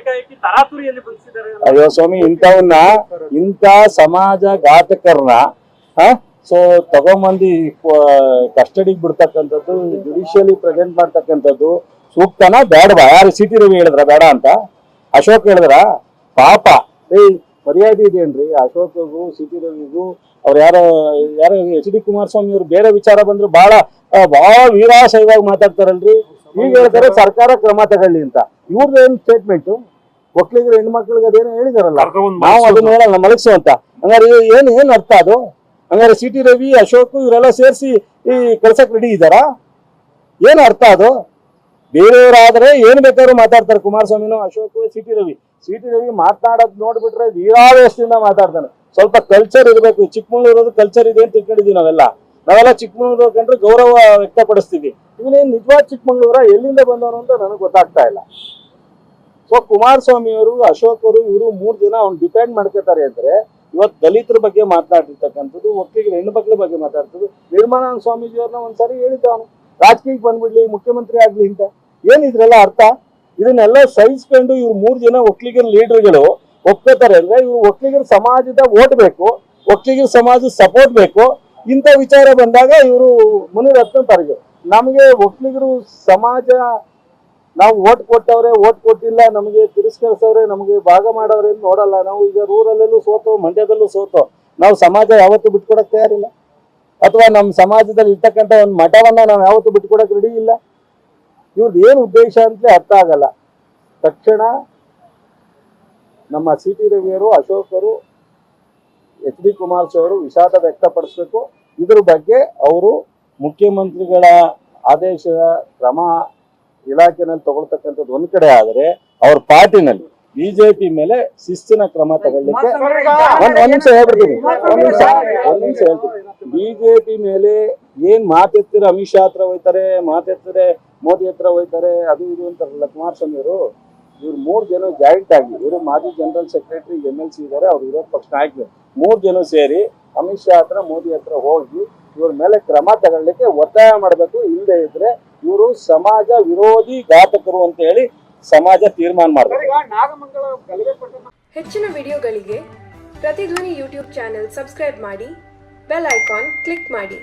ಏಕಾಏಕಿ ತರಾತುರಿಯಲ್ಲಿ ಬಂಧಿಸಿದ್ದಾರೆ. ಅಯ್ಯೋ ಸ್ವಾಮಿ, ಇಂಥ ಸಮಾಜ ಘಾತಕರನ್ನ ಸೊ ತಗೊಂಬಂದಿ ಕಸ್ಟಡಿಗೆ ಬಿಡ್ತಕ್ಕಂಥದ್ದು, ಜುಡಿಷಿಯಲಿ ಪ್ರೆಸೆಂಟ್ ಮಾಡ್ತಕ್ಕಂಥದ್ದು ಸೂಕ್ತನಾ ಬೇಡವಾ? ಯಾರು ಸಿ ಟಿ ರವಿ ಹೇಳಿದ್ರ ಬೇಡ ಅಂತ? ಅಶೋಕ್ ಹೇಳಿದ್ರ? ಪಾಪ ಮರ್ಯಾದೆ ಇದೆಯೇನ್ರಿ ಅಶೋಕ್ಗೂ ಸಿ ಟಿ ರವಿಗೂ? ಅವ್ರು ಯಾರೋ ಎಚ್ ಡಿ ಕುಮಾರಸ್ವಾಮಿ ಅವರು ಬೇರೆ ವಿಚಾರ ಬಂದ್ರು ಬಹಳ ವೀರಾಶೈವಾಗಿ ಮಾತಾಡ್ತಾರಲ್ರಿ. ಈಗ ಹೇಳ್ತಾರೆ ಸರ್ಕಾರ ಕ್ರಮ ತಗೊಳ್ಳಿ ಅಂತ. ಇವ್ರದ್ದು ಏನ್ ಸ್ಟೇಟ್ಮೆಂಟ್? ಒಕ್ಕಲಿಗರ ಹೆಣ್ಮಕ್ಳಿಗೆ ಅದೇನೋ ಹೇಳಿದಾರಲ್ಲ, ನಾವು ಅದನ್ನ ಹೇಳಲ್ಲ ಮಲಗಿಸು ಅಂತ. ಹಂಗಾರೆ ಏನ್ ಅರ್ಥ ಅದು? ಹಂಗಾರೆ ಸಿ ಟಿ ರವಿ, ಅಶೋಕ್ ಇವರೆಲ್ಲ ಸೇರಿಸಿ ಈ ಕೆಲ್ಸಕ್ಕೆ ರೆಡಿ ಇದ್ದಾರಾ? ಏನ್ ಅರ್ಥ ಅದು? ಬೇರೆಯವರಾದ್ರೆ ಏನ್ ಬೇಕಾದ್ರೂ ಮಾತಾಡ್ತಾರೆ. ಕುಮಾರಸ್ವಾಮಿನೋ ಅಶೋಕ್, ಸಿ ಟಿ ರವಿ ಮಾತನಾಡೋದ್ ನೋಡ್ಬಿಟ್ರೆ ವೀರಾವೇಶದಿಂದ ಮಾತಾಡ್ತಾನೆ. ಸ್ವಲ್ಪ ಕಲ್ಚರ್ ಇರಬೇಕು. ಚಿಕ್ಕಮಗಳೂರು ಕಲ್ಚರ್ ಇದೆ ಅಂತ ತಿಳ್ಕೊಂಡಿದೀವಿ ನಾವೆಲ್ಲ ಚಿಕ್ಕಮಗಳೂರು ಕಂಡ್ರೆ ಗೌರವ ವ್ಯಕ್ತಪಡಿಸ್ತೀವಿ. ಇವನೇನ್ ನಿಜವಾದ ಚಿಕ್ಕಮಗಳೂರ, ಎಲ್ಲಿಂದ ಬಂದವನು ಅಂತ ನನಗೆ ಗೊತ್ತಾಗ್ತಾ ಇಲ್ಲ. ಸೊ ಕುಮಾರಸ್ವಾಮಿ ಅವರು, ಅಶೋಕ್ ಅವರು, ಇವರು 3 ಜನ ಅವ್ನು ಡಿಪೆಂಡ್ ಮಾಡ್ಕೋತಾರೆ ಅಂದ್ರೆ ಇವತ್ತು ದಲಿತರ ಬಗ್ಗೆ ಮಾತನಾಡಿರ್ತಕ್ಕಂಥದ್ದು, ಒಕ್ಕಲಿಗರ ಹೆಣ್ಮಕ್ಳ ಬಗ್ಗೆ ಮಾತಾಡ್ತದ್ದು. ನಿರ್ಮಲಾನಂದ ಸ್ವಾಮೀಜಿ ಅವ್ರನ್ನ ಒಂದ್ಸರಿ ಹೇಳಿದ್ದ, ಅವನು ರಾಜಕೀಯಕ್ಕೆ ಬಂದ್ಬಿಡ್ಲಿ, ಮುಖ್ಯಮಂತ್ರಿ ಆಗ್ಲಿ ಅಂತ. ಏನಿದ್ರೆಲ್ಲ ಅರ್ಥ? ಇದನ್ನೆಲ್ಲ ಸಹಿಸ್ಕೊಂಡು ಇವ್ರು 3 ಜನ ಒಕ್ಕಲಿಗರ ಲೀಡರ್ಗಳು ಒಪ್ಕೋತಾರೆ ಅಂದ್ರೆ ಇವ್ರು ಒಕ್ಕಲಿಗರ ಸಮಾಜದ ಓಟ್ ಬೇಕು, ಒಕ್ಕಲಿಗರ ಸಮಾಜದ ಸಪೋರ್ಟ್ ಬೇಕು. ಇಂಥ ವಿಚಾರ ಬಂದಾಗ ಇವರು ಮುನಿರತ್ನ ನಮಗೆ ಒಕ್ಕಲಿಗರು ಸಮಾಜ, ನಾವು ಓಟ್ ಕೊಟ್ಟವ್ರೆ, ಓಟ್ ಕೊಟ್ಟಿಲ್ಲ, ನಮಗೆ ತಿರಸ್ಕರಿಸವ್ರೆ, ನಮಗೆ ಭಾಗ ಮಾಡವ್ರೆ ನೋಡಲ್ಲ. ನಾವು ಈಗ ರೂರಲ್ಲೂ ಸೋತೋ, ಮಂಡ್ಯದಲ್ಲೂ ಸೋತೋ, ನಾವು ಸಮಾಜ ಯಾವತ್ತೂ ಬಿಟ್ಕೊಡಕ್ ತಯಾರಿಲ್ಲ. ಅಥವಾ ನಮ್ಮ ಸಮಾಜದಲ್ಲಿ ಇರ್ತಕ್ಕಂಥ ಒಂದು ಮಠವನ್ನ ನಾವು ಯಾವತ್ತೂ ಬಿಟ್ಕೊಡಕ್ ರೆಡಿ ಇಲ್ಲ. ಇವ್ರದ್ದು ಏನು ಉದ್ದೇಶ ಅಂತಲೇ ಅರ್ಥ ಆಗಲ್ಲ. ತಕ್ಷಣ ನಮ್ಮ ಸಿ ಟಿ ರವಿಯವರು, ಅಶೋಕರು, ಎಚ್ ಡಿ ಕುಮಾರಸ್ವಾಮಿ ಅವರು ವಿಷಾದ ವ್ಯಕ್ತಪಡಿಸಬೇಕು. ಇದ್ರ ಬಗ್ಗೆ ಅವರು ಮುಖ್ಯಮಂತ್ರಿಗಳ ಆದೇಶದ ಕ್ರಮ ಇಲಾಖೆನಲ್ಲಿ ತಗೊಳ್ತಕ್ಕಂಥದ್ದು ಒಂದ್ ಕಡೆ ಆದರೆ, ಅವ್ರ ಪಾರ್ಟಿನಲ್ಲಿ ಬಿಜೆಪಿ ಮೇಲೆ ಶಿಸ್ತಿನ ಕ್ರಮ ತಗೊಳ್ಳಿಕ್ಕೆ ಒಂದ್ ನಿಮಿಷ ಹೇಳ್ಬಿಡ್ತೀನಿ. ಬಿಜೆಪಿ ಮೇಲೆ ಏನ್ ಮಾತೆತ್ತಿರ ಅಮಿತ್ ಶಾ ಹತ್ರ ಹೋಯ್ತಾರೆ, ಮಾತೆತ್ತರೆ ಮೋದಿ ಹತ್ರ ಹೋಯ್ತಾರೆ, ಅದು ಇದು ಅಂತಾರಲ್ಲ ಕುಮಾರಸ್ವಾಮಿ ಅವರು. ಇವ್ರು 3 ಜನ ಜಾಯಿಂಟ್ ಆಗಿ, ಇವರು ಮಾಜಿ ಜನರಲ್ ಸೆಕ್ರೆಟರಿ MLC ಇದ್ದಾರೆ, ಅವ್ರು ವಿರೋಧ ಪಕ್ಷ ನಾಯಕರು, 3 ಜನ ಸೇರಿ ಅಮಿತ್ ಶಾ ಹತ್ರ, ಮೋದಿ ಹತ್ರ ಹೋಗಿ ಇವ್ರ ಮೇಲೆ ಕ್ರಮ ತಗೊಳ್ಳಿಕ್ಕೆ ಒತ್ತಾಯ ಮಾಡಬೇಕು. ಇಲ್ಲದೆ ಇದ್ರೆ ಇವರು ಸಮಾಜ ವಿರೋಧಿ ಘಾತಕರು ಅಂತ ಹೇಳಿ ಸಮಾಜ ತೀರ್ಮಾನ ಮಾಡಬೇಕು. ಹೆಚ್ಚಿನ ವಿಡಿಯೋಗಳಿಗೆ ಪ್ರತಿಧ್ವನಿ ಯೂಟ್ಯೂಬ್ ಚಾನೆಲ್ ಸಬ್ಸ್ಕ್ರೈಬ್ ಮಾಡಿ, ಬೆಲ್ ಐಕಾನ್ ಕ್ಲಿಕ್ ಮಾಡಿ.